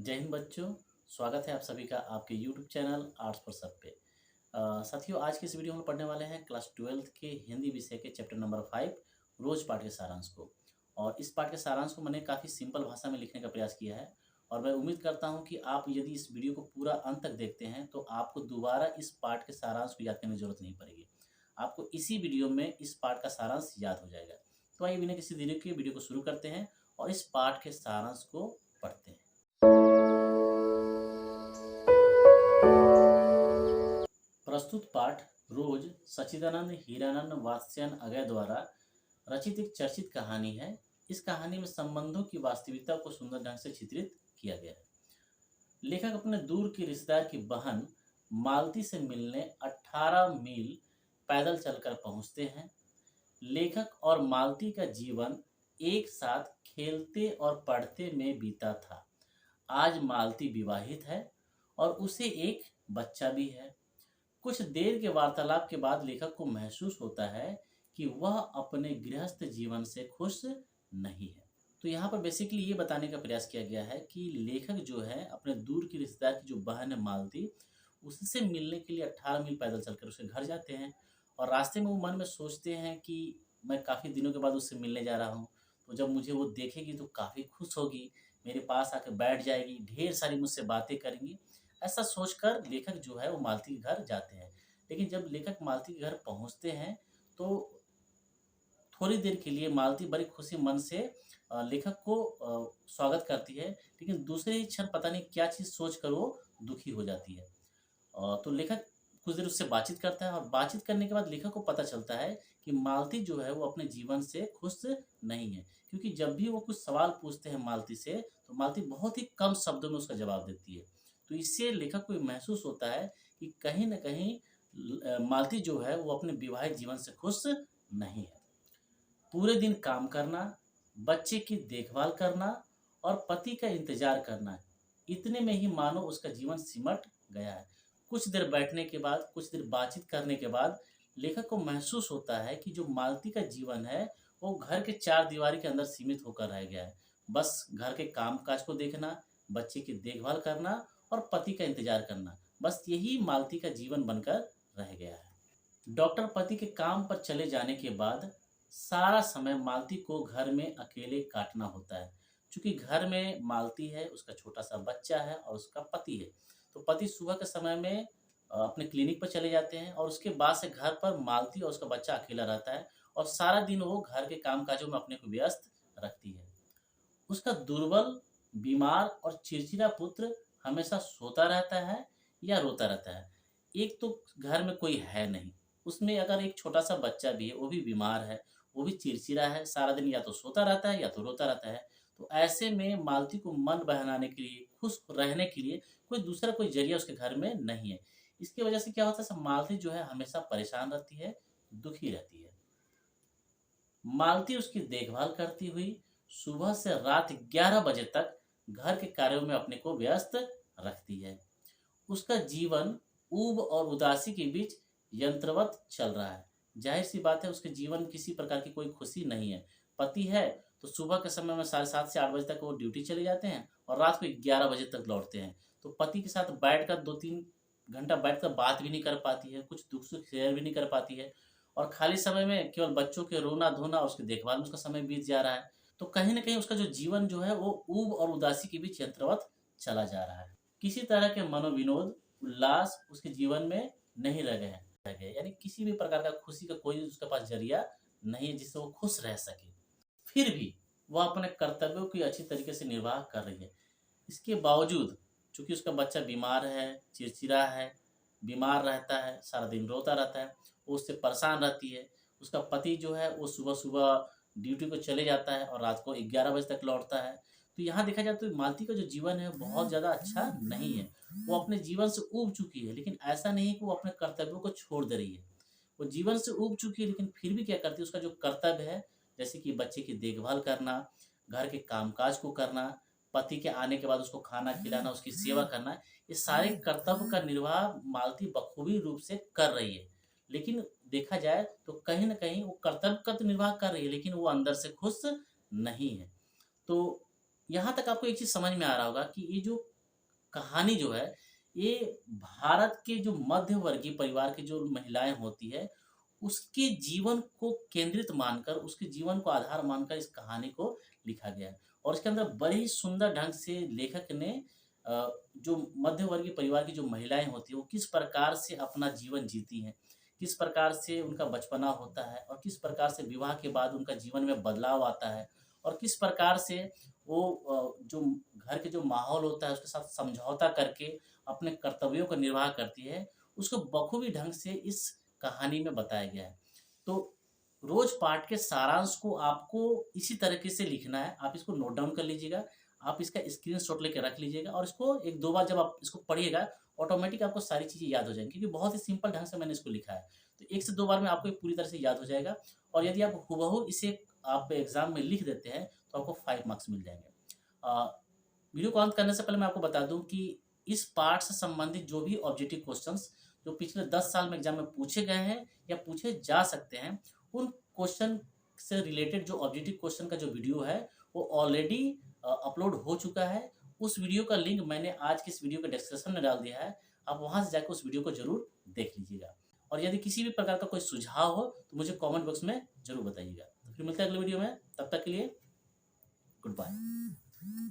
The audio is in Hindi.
जय हिंद बच्चों। स्वागत है आप सभी का आपके YouTube चैनल आर्ट्स फॉर सब पे। साथियों, आज की इस वीडियो में पढ़ने वाले हैं क्लास 12th के हिंदी विषय के चैप्टर नंबर 5 रोज पाठ के सारांश को। और इस पाठ के सारांश को मैंने काफ़ी सिंपल भाषा में लिखने का प्रयास किया है और मैं उम्मीद करता हूं कि आप यदि इस वीडियो को पूरा अंत तक देखते हैं तो आपको दोबारा इस पाठ के सारांश को याद करने की जरूरत नहीं पड़ेगी। आपको इसी वीडियो में इस पाठ का सारांश याद हो जाएगा। तो आइए बिना किसी देरी के वीडियो को शुरू करते हैं और इस पाठ के सारांश को पढ़ते हैं। प्रस्तुत पाठ रोज सच्चिदानंद हीरानंद वात्स्ययन अगय द्वारा रचित एक चर्चित कहानी है। इस कहानी में संबंधों की वास्तविकता को सुंदर ढंग से चित्रित किया गया है। लेखक अपने दूर के रिश्तेदार की बहन मालती से मिलने 18 मील पैदल चलकर पहुंचते हैं। लेखक और मालती का जीवन एक साथ खेलते और पढ़ते में बीता था। आज मालती विवाहित है और उसे एक बच्चा भी है। कुछ देर के वार्तालाप के बाद लेखक को महसूस होता है कि वह अपने गृहस्थ जीवन से खुश नहीं है। तो यहाँ पर बेसिकली ये बताने का प्रयास किया गया है कि लेखक जो है अपने दूर की रिश्तेदार की जो बहन है मालती, उससे मिलने के लिए 18 मील पैदल चलकर उसके घर जाते हैं। और रास्ते में वो मन में सोचते हैं कि मैं काफ़ी दिनों के बाद उससे मिलने जा रहा हूँ, तो जब मुझे वो देखेगी तो काफ़ी खुश होगी, मेरे पास आकर बैठ जाएगी, ढेर सारी मुझसे बातें करेंगी। ऐसा सोचकर लेखक जो है वो मालती के घर जाते हैं। लेकिन जब लेखक मालती के घर पहुंचते हैं तो थोड़ी देर के लिए मालती बड़ी खुशी मन से लेखक को स्वागत करती है, लेकिन दूसरे ही क्षण पता नहीं क्या चीज़ सोचकर वो दुखी हो जाती है। तो लेखक कुछ देर उससे बातचीत करता है और बातचीत करने के बाद लेखक को पता चलता है कि मालती जो है वो अपने जीवन से खुश नहीं है, क्योंकि जब भी वो कुछ सवाल पूछते हैं मालती से तो मालती बहुत ही कम शब्दों में उसका जवाब देती है। तो इससे लेखक को महसूस होता है कि कहीं न कहीं मालती जो है वो अपने विवाहित जीवन से खुश नहीं है। पूरे दिन काम करना, बच्चे की देखभाल करना और पति का इंतजार करना, इतने में ही मानो उसका जीवन सिमट गया है। कुछ देर बैठने के बाद, कुछ देर बातचीत करने के बाद लेखक को महसूस होता है कि जो मालती का जीवन है वो घर के चार दीवारी के अंदर सीमित होकर रह गया है। बस घर के काम काज को देखना, बच्चे की देखभाल करना और पति का इंतजार करना, बस यही मालती का जीवन बनकर रह गया है। डॉक्टर पति के काम पर चले जाने के बाद सारा समय मालती को घर में अकेले काटना होता है। चूंकि घर में मालती है, उसका छोटा सा बच्चा है और उसका पति है। तो पति सुबह के समय में अपने क्लिनिक पर चले जाते हैं और उसके बाद से घर पर मालती और उसका बच्चा अकेला रहता है और सारा दिन वो घर के काम काजों में अपने को व्यस्त रखती है। उसका दुर्बल, बीमार और चिड़चिड़ा पुत्र हमेशा सोता रहता है या रोता रहता है। एक तो घर में कोई है नहीं, उसमें अगर एक छोटा-सा बच्चा भी है, वो भी बीमार है, वो भी चिड़चिड़ा है, सारा दिन या तो सोता रहता है या तो रोता रहता है। तो ऐसे में मालती को मन बहलाने के लिए, खुश रहने के लिए कोई ज़रिया उसके घर में नहीं है। इसकी वजह से क्या होता है, सब मालती जो है हमेशा परेशान रहती है, दुखी रहती है। मालती उसकी देखभाल करती हुई सुबह से रात 11 बजे तक घर के कार्यों में अपने को व्यस्त रखती है। उसका जीवन ऊब और उदासी के बीच यंत्रवत चल रहा है। जाहिर सी बात है, उसके जीवन में किसी प्रकार की कोई खुशी नहीं है। पति है तो सुबह के समय में 7:30 से 8 बजे तक वो ड्यूटी चले जाते हैं और रात को 11 बजे तक लौटते हैं। तो पति के साथ बैठकर 2-3 घंटा बैठकर बात भी नहीं कर पाती है, कुछ दुख-सुख शेयर भी नहीं कर पाती है और खाली समय में केवल बच्चों के रोना-धोना और उसकी देखभाल में उसका समय बीत जा रहा है। तो कहीं न कहीं उसका जो जीवन जो है वो ऊब और उदासी के बीच यंत्रवत चला जा रहा है। किसी तरह के मनोविनोद, उल्लास उसके जीवन में नहीं रह गए, यानी किसी भी प्रकार का खुशी का कोई उसके पास ज़रिया नहीं है जिससे वो खुश रह सके। फिर भी वह अपने कर्तव्यों की अच्छी तरीके से निर्वाह कर रही है। इसके बावजूद चूँकि उसका बच्चा बीमार है, चिड़चिड़ा है, बीमार रहता है, सारा दिन रोता रहता है, वो उससे परेशान रहती है। उसका पति जो है वो सुबह-सुबह ड्यूटी को चले जाता है और रात को 11 बजे तक लौटता है। तो यहाँ देखा जाए तो मालती का जो जीवन है बहुत ज़्यादा अच्छा नहीं है। वो अपने जीवन से ऊब चुकी है, लेकिन ऐसा नहीं है कि वो अपने कर्तव्यों को छोड़ दे रही है। वो जीवन से ऊब चुकी है, लेकिन फिर भी क्या करती है, उसका जो कर्तव्य है, जैसे कि बच्चे की देखभाल करना, घर के कामकाज को करना, पति के आने के बाद उसको खाना खिलाना, उसकी सेवा करना, ये सारे कर्तव्य का निर्वाह मालती बखूबी रूप से कर रही है। लेकिन देखा जाए तो कहीं न कहीं वो कर्तव्य का तो निर्वाह कर रही है, लेकिन वो अंदर से खुश नहीं है। तो यहाँ तक आपको एक चीज़ समझ में आ रहा होगा कि ये जो कहानी जो है ये भारत के जो मध्य वर्गीय परिवार की जो महिलाएं होती है उसके जीवन को केंद्रित मानकर, उसके जीवन को आधार मानकर इस कहानी को लिखा गया है। और इसके अंदर बड़े ही सुंदर ढंग से लेखक ने जो मध्य वर्गीय परिवार की जो महिलाएं होती हैं वो किस प्रकार से अपना जीवन जीती हैं, किस प्रकार से उनका बचपना होता है और किस प्रकार से विवाह के बाद उनका जीवन में बदलाव आता है और किस प्रकार से वो जो घर के जो माहौल होता है उसके साथ समझौता करके अपने कर्तव्यों का निर्वाह करती है, उसको बखूबी ढंग से इस कहानी में बताया गया है। तो रोज पाठ के सारांश को आपको इसी तरीके से लिखना है। आप इसको नोट डाउन कर लीजिएगा, आप इसका स्क्रीनशॉट लेके रख लीजिएगा और इसको 1-2 बार जब आप इसको पढ़िएगा, ऑटोमेटिक आपको सारी चीज़ें याद हो जाएँगी क्योंकि बहुत ही सिंपल ढंग से मैंने इसको लिखा है। तो 1 से 2 बार में आपको ये पूरी तरह से याद हो जाएगा और यदि आप हूबहू इसे आप एग्ज़ाम में लिख देते हैं, तो आपको 5 मार्क्स मिल जाएँगे। वीडियो को अंत करने से पहले मैं आपको बता दूँ कि इस पाठ से संबंधित जो भी ऑब्जेक्टिव क्वेश्चंस जो पिछले 10 साल में एग्जाम में पूछे गए हैं या पूछे जा सकते हैं, उन क्वेश्चन से रिलेटेड जो ऑब्जेक्टिव क्वेश्चन का जो वीडियो है, वो ऑलरेडी अपलोड हो चुका है। उस वीडियो का लिंक मैंने आज की इस वीडियो के डिस्क्रिप्शन में डाल दिया है। आप वहाँ से जाकर उस वीडियो को ज़रूर देख लीजिएगा। और यदि किसी भी प्रकार का कोई सुझाव हो, तो मुझे कमेंट बॉक्स में ज़रूर बताइएगा। तो फिर मिलते हैं अगले वीडियो में, तब तक के लिए गुड बाय।